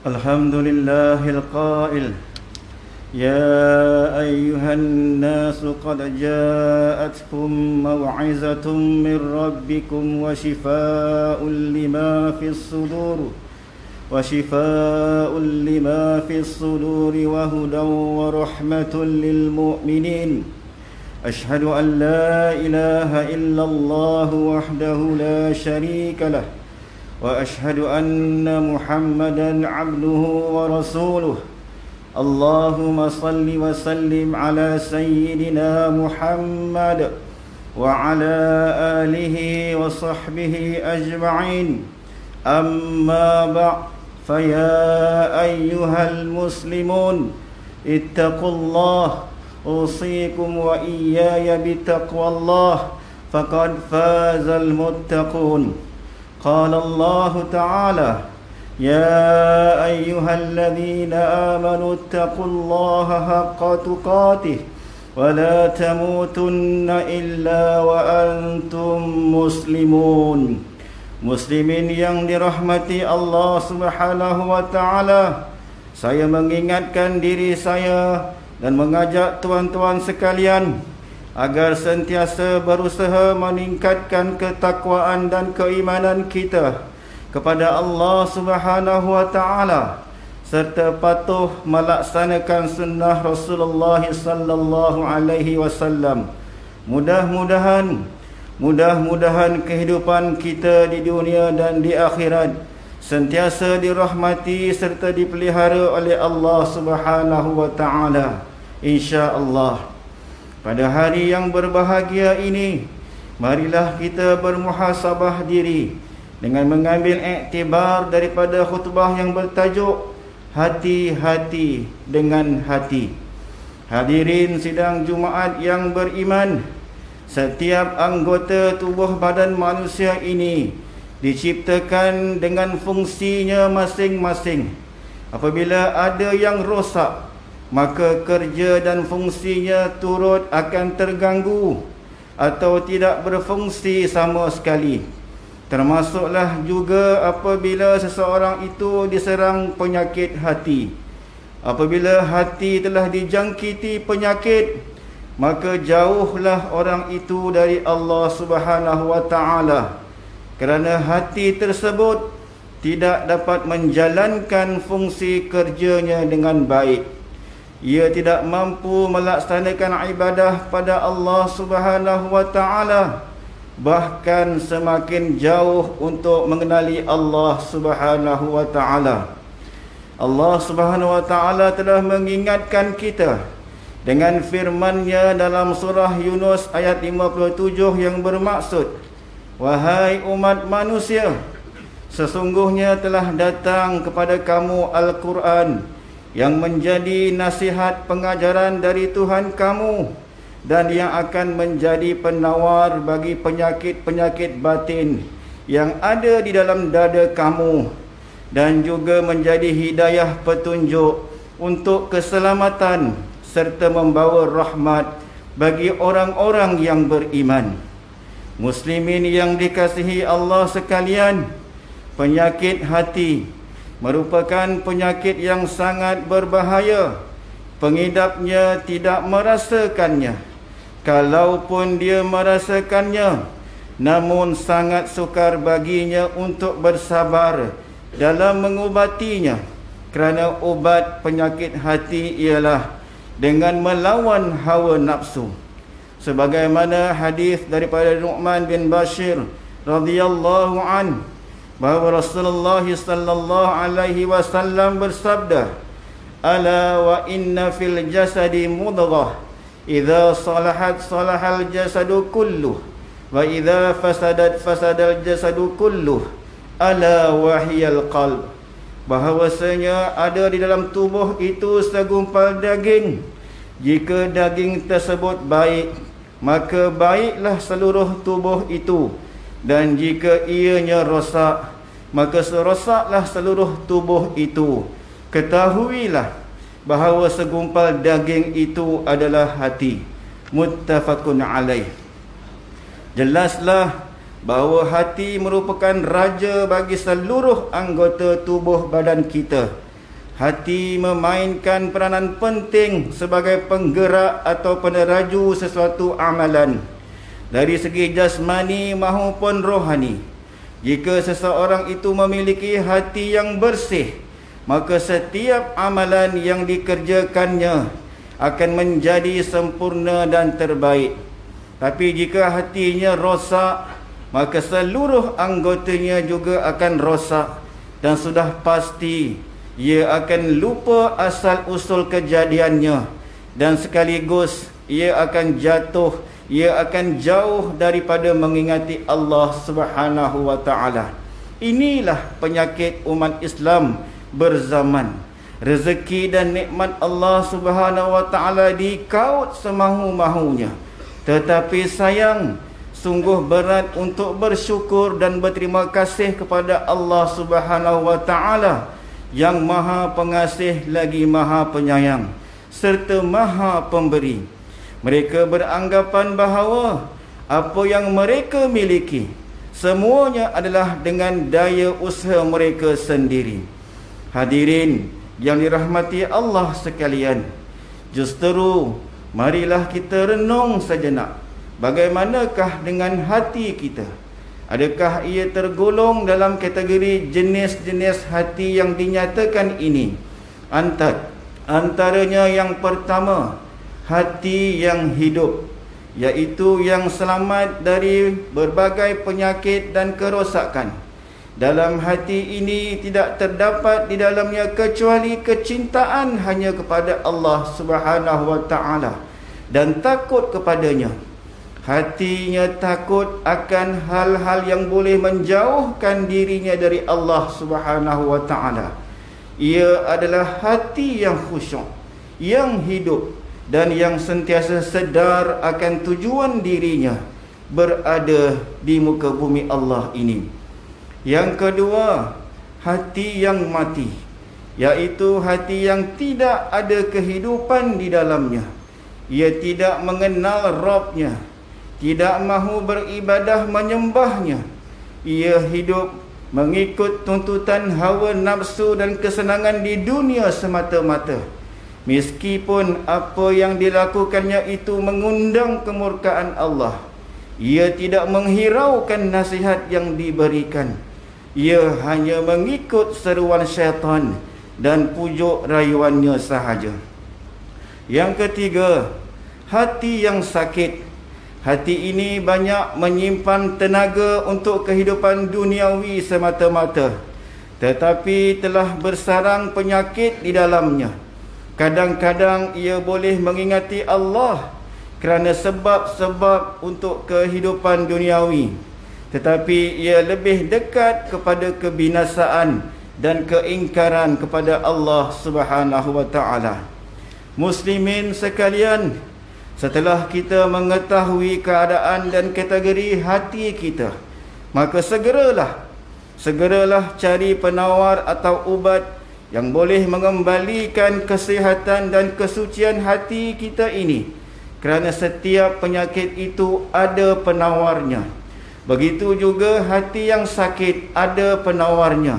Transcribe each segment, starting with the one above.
الحمد لله القائل يا أيها الناس قد جاءتكم موعظة من ربكم وشفاء لما في الصدور وهدى ورحمة للمؤمنين أشهد أن لا إله إلا الله وحده لا شريك له وأشهد أن محمدًا عبده ورسوله اللهم صل وسلم على سيدنا محمد وعلى آله وصحبه أجمعين أما بعد فيا أيها المسلمون اتقوا الله أوصيكم وإياي بتقوى الله فقد فاز المتقون قال الله تعالى يا أيها الذين آمنوا اتقوا الله حق تقاته ولا تموتن إلا وأنتم مسلمون. Muslimin yang dirahmati Allah Subhanahu wa taala, saya mengingatkan diri saya dan mengajak tuan-tuan sekalian agar sentiasa berusaha meningkatkan ketakwaan dan keimanan kita kepada Allah Subhanahu wa taala serta patuh melaksanakan sunnah Rasulullah sallallahu alaihi wasallam. Mudah-mudahan kehidupan kita di dunia dan di akhirat sentiasa dirahmati serta dipelihara oleh Allah Subhanahu wa taala, insya-Allah. Pada hari yang berbahagia ini, marilah kita bermuhasabah diri dengan mengambil iktibar daripada khutbah yang bertajuk Hati-hati dengan hati. Hadirin sidang Jumaat yang beriman, setiap anggota tubuh badan manusia ini diciptakan dengan fungsinya masing-masing. Apabila ada yang rosak, maka kerja dan fungsinya turut akan terganggu atau tidak berfungsi sama sekali. Termasuklah juga apabila seseorang itu diserang penyakit hati. Apabila hati telah dijangkiti penyakit, maka jauhlah orang itu dari Allah Subhanahu wa taala, kerana hati tersebut tidak dapat menjalankan fungsi kerjanya dengan baik. Ia tidak mampu melaksanakan ibadah pada Allah Subhanahu wa taala, bahkan semakin jauh untuk mengenali Allah Subhanahu wa taala. Allah Subhanahu wa taala telah mengingatkan kita dengan firman-Nya dalam surah Yunus ayat 57 yang bermaksud, wahai umat manusia, sesungguhnya telah datang kepada kamu Al-Quran yang menjadi nasihat pengajaran dari Tuhan kamu dan yang akan menjadi penawar bagi penyakit-penyakit batin yang ada di dalam dada kamu, dan juga menjadi hidayah petunjuk untuk keselamatan serta membawa rahmat bagi orang-orang yang beriman. Muslimin yang dikasihi Allah sekalian, penyakit hati merupakan penyakit yang sangat berbahaya. Pengidapnya tidak merasakannya. Kalaupun dia merasakannya, namun sangat sukar baginya untuk bersabar dalam mengubatinya, kerana ubat penyakit hati ialah dengan melawan hawa nafsu. Sebagaimana hadis daripada Nu'man bin Bashir radhiyallahu anhu, bahawa Rasulullah sallallahu alaihi wasallam bersabda, ala wa inna fil jasadi mudghah idza salahat salahal jasadu kulluh wa idza fasadat fasadal jasadu kulluh ala wahiyal qalb. Bahawasanya ada di dalam tubuh itu segumpal daging. Jika daging tersebut baik, maka baiklah seluruh tubuh itu, dan jika ianya rosak, maka serosaklah seluruh tubuh itu. Ketahuilah bahawa segumpal daging itu adalah hati. Muttafaqun alaih. Jelaslah bahawa hati merupakan raja bagi seluruh anggota tubuh badan kita. Hati memainkan peranan penting sebagai penggerak atau peneraju sesuatu amalan, dari segi jasmani maupun rohani. Jika seseorang itu memiliki hati yang bersih, maka setiap amalan yang dikerjakannya akan menjadi sempurna dan terbaik. Tapi jika hatinya rosak, maka seluruh anggotanya juga akan rosak, dan sudah pasti ia akan lupa asal usul kejadiannya, dan sekaligus ia akan jatuh, ia akan jauh daripada mengingati Allah Subhanahu wa taala. Inilah penyakit umat Islam berzaman. Rezeki dan nikmat Allah Subhanahu wa taala dikaut semahu-mahunya. Tetapi sayang, sungguh berat untuk bersyukur dan berterima kasih kepada Allah Subhanahu wa taala yang Maha Pengasih lagi Maha Penyayang serta Maha Pemberi. Mereka beranggapan bahawa apa yang mereka miliki semuanya adalah dengan daya usaha mereka sendiri. Hadirin yang dirahmati Allah sekalian, justru marilah kita renung sejenak. Bagaimanakah dengan hati kita? Adakah ia tergolong dalam kategori jenis-jenis hati yang dinyatakan ini? Antaranya yang pertama, hati yang hidup, iaitu yang selamat dari berbagai penyakit dan kerosakan. Dalam hati ini tidak terdapat di dalamnya kecuali kecintaan hanya kepada Allah Subhanahu wa taala dan takut kepadanya. Hatinya takut akan hal-hal yang boleh menjauhkan dirinya dari Allah Subhanahu wa taala. Ia adalah hati yang khusyuk, yang hidup, dan yang sentiasa sedar akan tujuan dirinya berada di muka bumi Allah ini. Yang kedua, hati yang mati, iaitu hati yang tidak ada kehidupan di dalamnya. Ia tidak mengenal Rabbnya, tidak mahu beribadah menyembahnya. Ia hidup mengikut tuntutan hawa nafsu dan kesenangan di dunia semata-mata, meskipun apa yang dilakukannya itu mengundang kemurkaan Allah. Ia tidak menghiraukan nasihat yang diberikan. Ia hanya mengikut seruan syaitan dan pujuk rayuannya sahaja. Yang ketiga, hati yang sakit. Hati ini banyak menyimpan tenaga untuk kehidupan duniawi semata-mata, tetapi telah bersarang penyakit di dalamnya. Kadang-kadang ia boleh mengingati Allah kerana sebab-sebab untuk kehidupan duniawi, tetapi ia lebih dekat kepada kebinasaan dan keingkaran kepada Allah Subhanahu wa taala. Muslimin sekalian, setelah kita mengetahui keadaan dan kategori hati kita, maka segeralah cari penawar atau ubat yang boleh mengembalikan kesihatan dan kesucian hati kita ini, kerana setiap penyakit itu ada penawarnya. Begitu juga hati yang sakit ada penawarnya.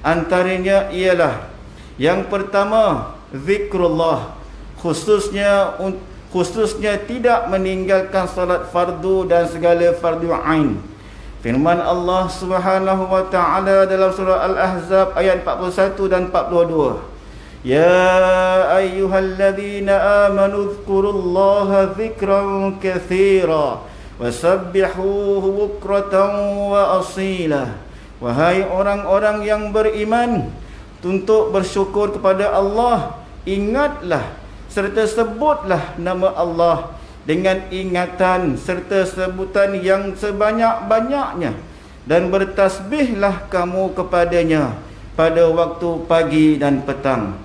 Antaranya ialah yang pertama, zikrullah, khususnya tidak meninggalkan salat fardu dan segala fardu ain. Firman Allah Subhanahu wa taala dalam surah Al-Ahzab ayat 41 dan 42. Ya ayyuhalladzina amanu dzkurullaha dzikran katsira wasabbihuhu bukratan wa asila. Wahai orang-orang yang beriman, untuk bersyukur kepada Allah, ingatlah serta sebutlah nama Allah dengan ingatan serta sebutan yang sebanyak-banyaknya, dan bertasbihlah kamu kepadanya pada waktu pagi dan petang.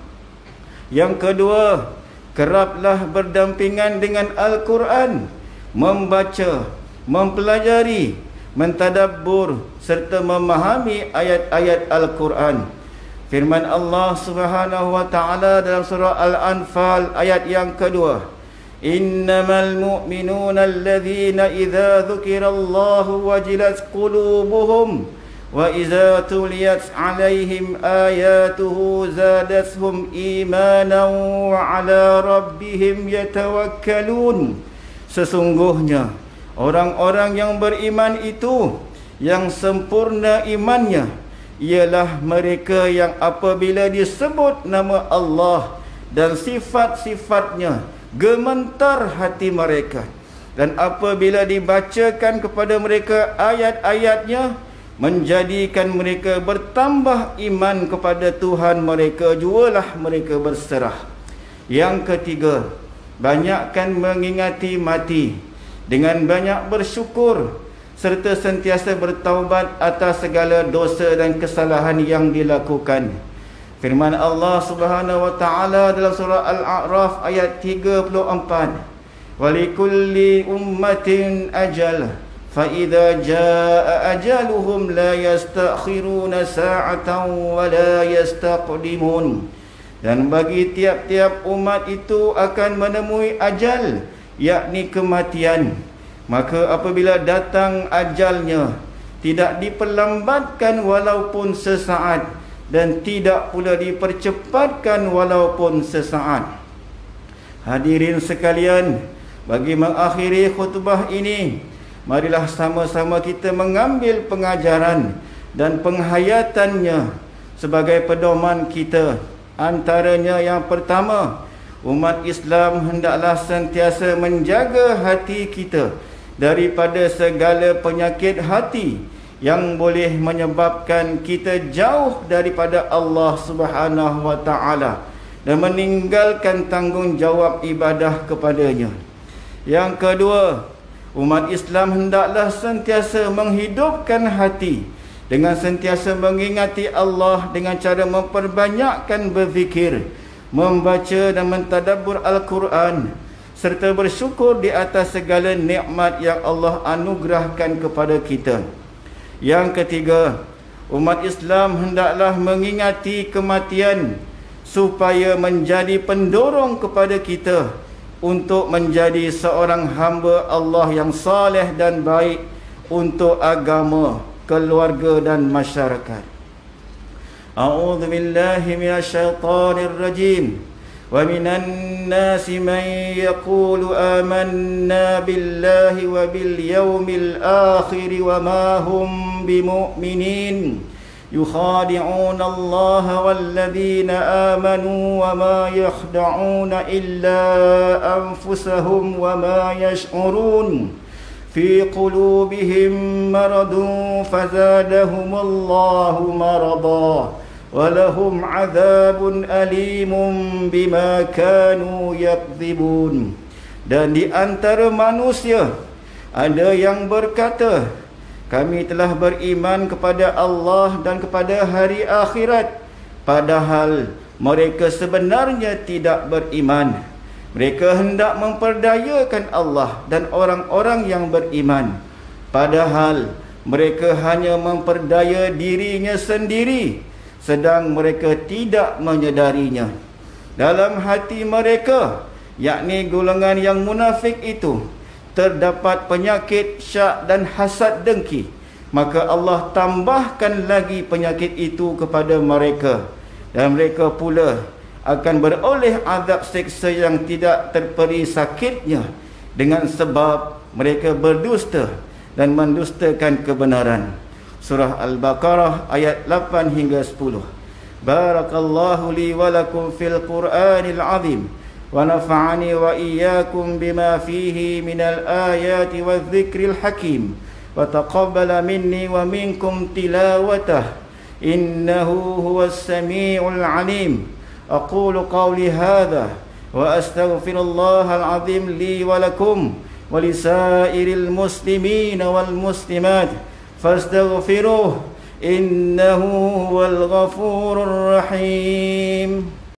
Yang kedua, keraplah berdampingan dengan Al-Quran, membaca, mempelajari, mentadabbur serta memahami ayat-ayat Al-Quran. Firman Allah Subhanahu wa taala dalam surah Al-Anfal ayat yang kedua, innamal mu'minuna alladhina idza dzukirallahu wajilat qulubuhum وإذا تليت عليهم آياته زادتهم إيمانا وعلى ربهم يتوكلون. Sesungguhnya orang-orang yang beriman itu yang sempurna imannya ialah mereka yang apabila disebut nama Allah dan sifat-sifatnya gemetar hati mereka, dan apabila dibacakan kepada mereka ayat-ayatnya menjadikan mereka bertambah iman kepada Tuhan mereka, jualah mereka berserah. Yang ketiga, banyakkan mengingati mati dengan banyak bersyukur serta sentiasa bertaubat atas segala dosa dan kesalahan yang dilakukan. Firman Allah Subhanahu wa taala dalam surah Al-A'raf ayat 34, "Walikulli ummatin ajal, fa idza jaa ajaluhum la yastakhiruna sa'atan wa la yastaqdimun." Dan bagi tiap-tiap umat itu akan menemui ajal, yakni kematian. Maka apabila datang ajalnya, tidak diperlambatkan walaupun sesaat, dan tidak pula dipercepatkan walaupun sesaat. Hadirin sekalian, bagi mengakhiri khutbah ini, marilah sama-sama kita mengambil pengajaran dan penghayatannya sebagai pedoman kita. Antaranya yang pertama, umat Islam hendaklah sentiasa menjaga hati kita daripada segala penyakit hati yang boleh menyebabkan kita jauh daripada Allah Subhanahu wa taala dan meninggalkan tanggungjawab ibadah kepadanya. Yang kedua, umat Islam hendaklah sentiasa menghidupkan hati dengan sentiasa mengingati Allah dengan cara memperbanyakkan berzikir, membaca dan mentadabbur Al-Quran, serta bersyukur di atas segala nikmat yang Allah anugerahkan kepada kita. Yang ketiga, umat Islam hendaklah mengingati kematian supaya menjadi pendorong kepada kita untuk menjadi seorang hamba Allah yang saleh dan baik untuk agama, keluarga dan masyarakat. A'udzu billahi minasyaitonir rajim. Wa minan nasi man yaqulu amanna billahi wa bil yaumil akhir wa ma hum bimu'minin. يخادعون الله والذين آمنوا وما يخدعون إلا أنفسهم وما يشعرون في قلوبهم مرض فزادهم الله مرضا ولهم عذاب أليم بما كانوا يكذبون. Dan di antara manusia ada yang berkata, kami telah beriman kepada Allah dan kepada hari akhirat, padahal mereka sebenarnya tidak beriman. Mereka hendak memperdayakan Allah dan orang-orang yang beriman, padahal mereka hanya memperdaya dirinya sendiri, sedang mereka tidak menyedarinya. Dalam hati mereka, yakni golongan yang munafik itu, terdapat penyakit syak dan hasad dengki, maka Allah tambahkan lagi penyakit itu kepada mereka, dan mereka pula akan beroleh azab seksa yang tidak terperi sakitnya dengan sebab mereka berdusta dan mendustakan kebenaran. Surah Al-Baqarah ayat 8 hingga 10. Barakallahu li wa lakum fil Qur'anil azim. ونفعني وإياكم بما فيه من الآيات والذكر الحكيم وتقبل مني ومنكم تلاوته إنه هو السميع العليم. أقول قولي هذا وأستغفر الله العظيم لي ولكم ولسائر المسلمين والمسلمات فاستغفروه إنه هو الغفور الرحيم.